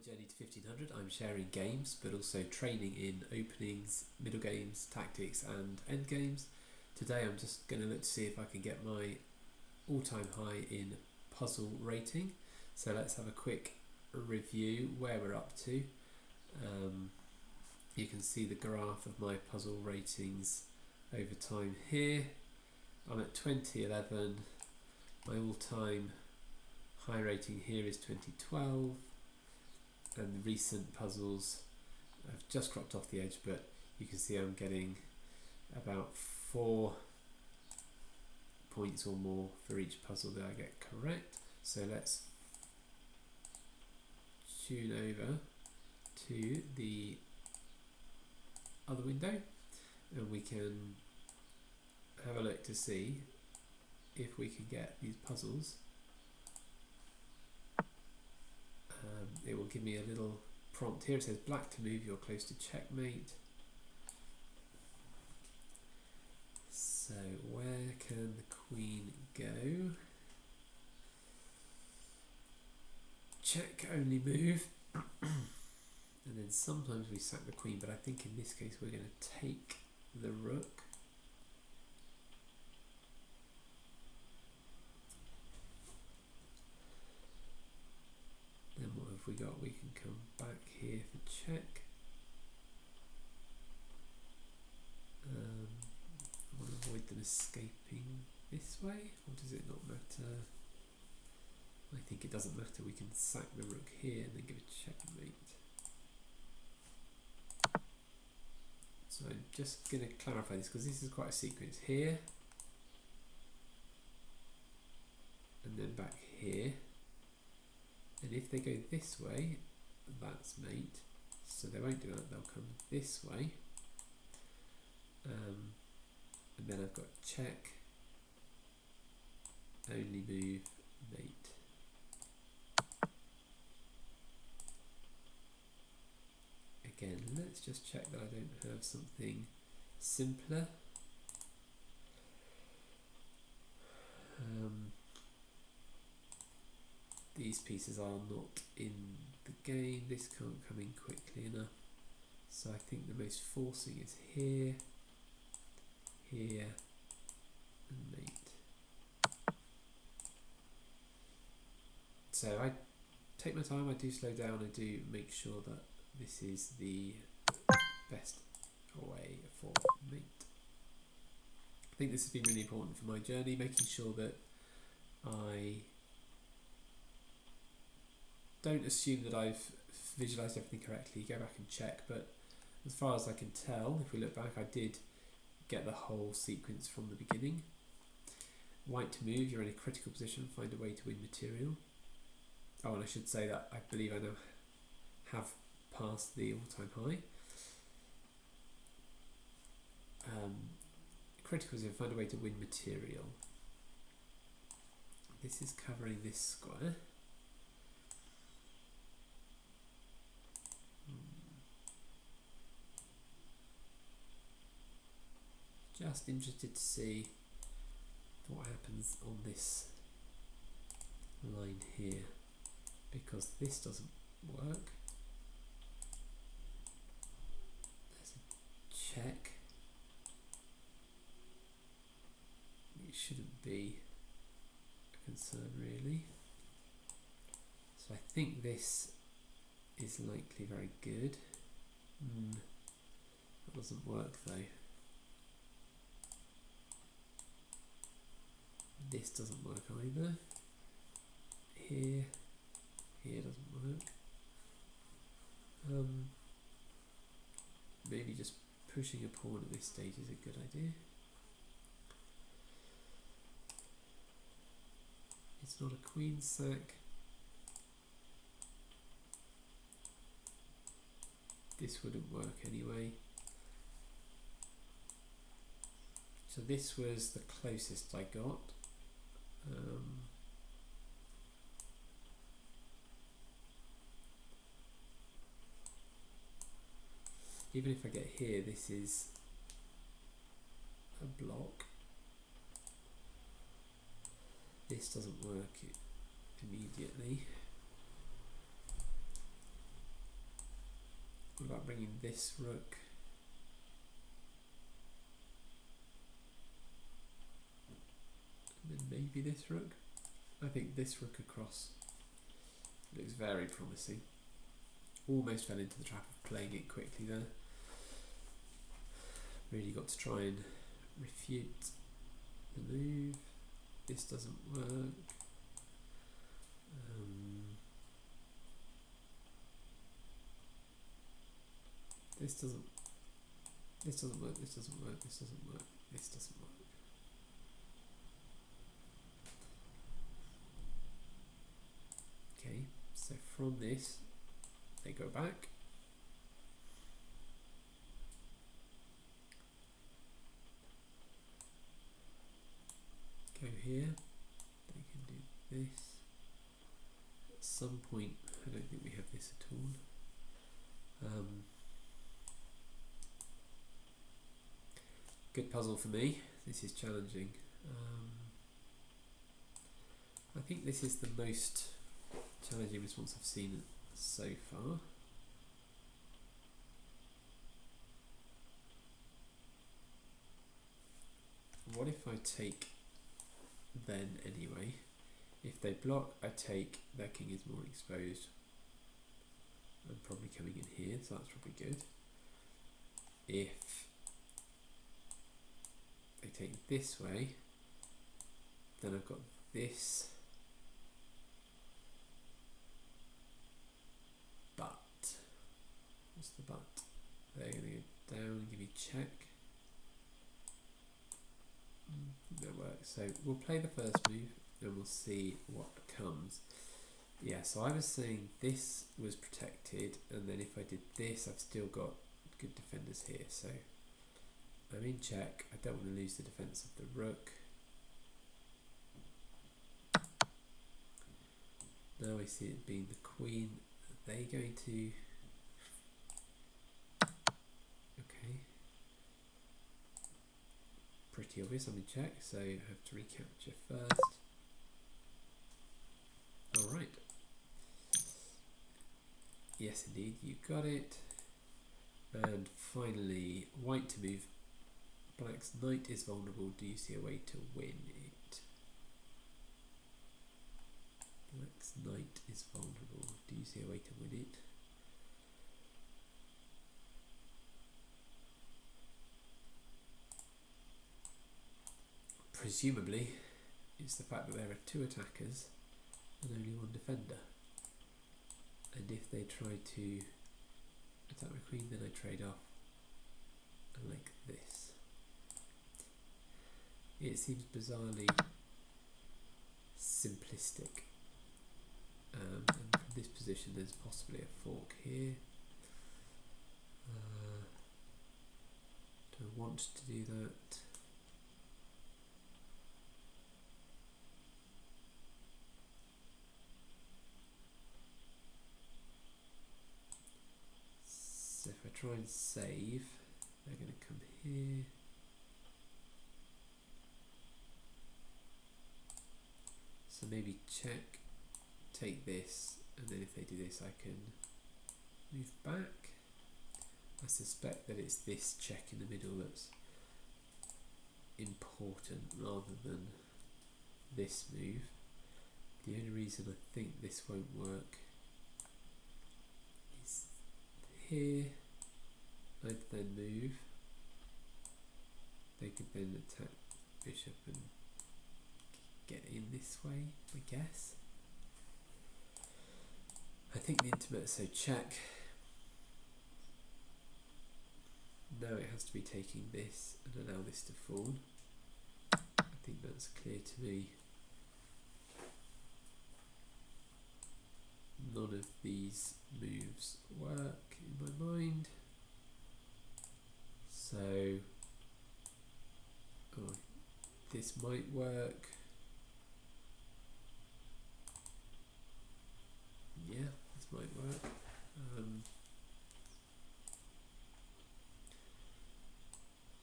Journey to 1500, I'm sharing games, but also training in openings, middle games, tactics and end games. Today I'm just going to look to see if I can get my all-time high in puzzle rating. So let's have a quick review where we're up to. You can see the graph of my puzzle ratings over time here. I'm at 2011. My all-time high rating here is 2012. And the recent puzzles have just cropped off the edge, but you can see I'm getting about 4 points or more for each puzzle that I get correct. So let's tune over to the other window and we can have a look to see if we can get these puzzles. It will give me a little prompt here. It says black to move, you're close to checkmate. So where can the queen go? Check, only move. And then sometimes we sack the queen, but I think in this case we're going to take the rook. Then what have we got? We can come back here for check. I want to avoid them escaping this way, or does it not matter? I think it doesn't matter. We can sack the rook here and then give a checkmate. So I'm just going to clarify this because this is quite a sequence here and then back here. And if they go this way, that's mate. So they won't do that, they'll come this way. And then I've got check, only move, mate. Again, let's just check that I don't have something simpler. These pieces are not in the game, this can't come in quickly enough. So I think the most forcing is here, here, and mate. So I take my time, I do slow down, I do make sure that this is the best way for mate. I think this has been really important for my journey, making sure that I don't assume that I've visualised everything correctly, go back and check, but as far as I can tell, if we look back, I did get the whole sequence from the beginning. White to move, you're in a critical position, find a way to win material. Oh, and I should say that I believe I now have passed the all-time high. Critical position, find a way to win material. This is covering this square. Just interested to see what happens on this line here, because this doesn't work. There's a check. It shouldn't be a concern really. So I think this is likely very good. That doesn't work though. This doesn't work either. Here doesn't work. Maybe just pushing a pawn at this stage is a good idea. It's not a queen sack. This wouldn't work anyway. So this was the closest I got. Even if I get here, this is a block. This doesn't work immediately. bringing this rook. And then maybe this rook. I think this rook across looks very promising. Almost fell into the trap of playing it quickly there. Really got to try and refute the move. This doesn't work. This doesn't work, this doesn't work, this doesn't work, this doesn't work. Okay, so from this, they go back. Go here, they can do this. At some point, I don't think we have this at all. Good puzzle for me. This is challenging. I think this is the most challenging response I've seen so far. What if I take then anyway? If they block, I take, their king is more exposed. I'm probably coming in here, so that's probably good. If they take this way, then I've got this, but what's the but? They're going to go down and give me check. That works. So we'll play the first move and we'll see what comes. Yeah, so I was saying this was protected, and then if I did this, I've still got good defenders here. So I'm in check. I don't want to lose the defense of the rook. Now I see it being the queen. Are they going to... Okay. Pretty obvious, I'm in check, so I have to recapture first. Alright. Yes indeed, you got it. And finally, white to move. Black's knight is vulnerable. Do you see a way to win it? Black's knight is vulnerable. Do you see a way to win it? Presumably, it's the fact that there are two attackers and only one defender. And if they try to attack my queen, then I trade off like this. It seems bizarrely simplistic. And from this position, there's possibly a fork here. Do I want to do that? So if I try and save, they're going to come here. So maybe check, take this, and then if they do this, I can move back. I suspect that it's this check in the middle that's important rather than this move. The only reason I think this won't work is here. I'd then move. They could then attack bishop and get in this way, I guess. I think the intimate, so check. Now it has to be taking this and allow this to fall. I think that's clear to me. None of these moves work in my mind. So, oh, this might work. Yeah, this might work.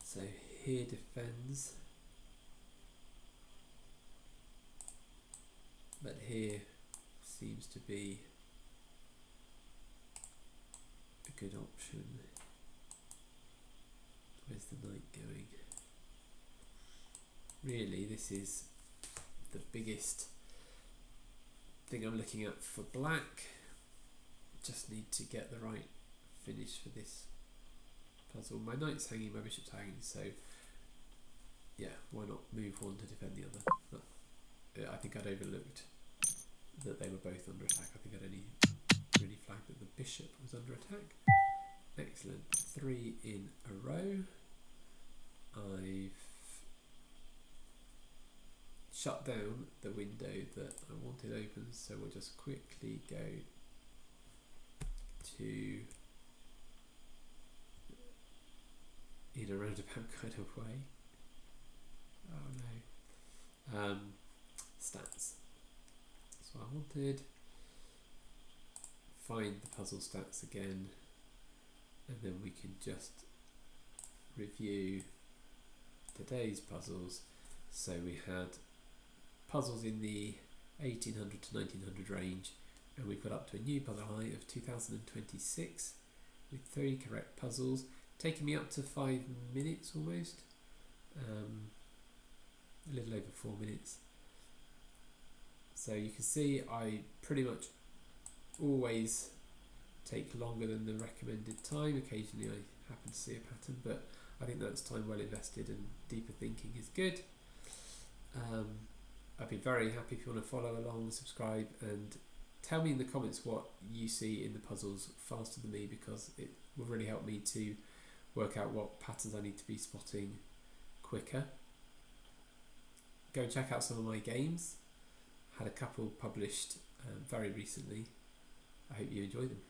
So here defends, but here seems to be a good option. Where's the knight going? Really, this is the biggest thing I'm looking at for black. Just need to get the right finish for this puzzle. My knight's hanging, my bishop's hanging, so yeah, why not move one to defend the other? But I think I'd overlooked that they were both under attack. I think I'd only really flagged that the bishop was under attack. Excellent. 3 in a row. I've shut down the window that I wanted open, so we'll just quickly go to in a roundabout kind of way. Oh no. Stats. That's what I wanted. Find the puzzle stats again, and then we can just review today's puzzles. So we had puzzles in the 1800 to 1900 range, and we got up to a new puzzle high of 2026 with 3 correct puzzles, taking me up to 5 minutes almost, a little over 4 minutes. So you can see I pretty much always take longer than the recommended time. Occasionally I happen to see a pattern, but I think that's time well invested, and deeper thinking is good. I'd be very happy if you want to follow along, subscribe, and tell me in the comments what you see in the puzzles faster than me, because it will really help me to work out what patterns I need to be spotting quicker. Go and check out some of my games. Had a couple published very recently. I hope you enjoy them.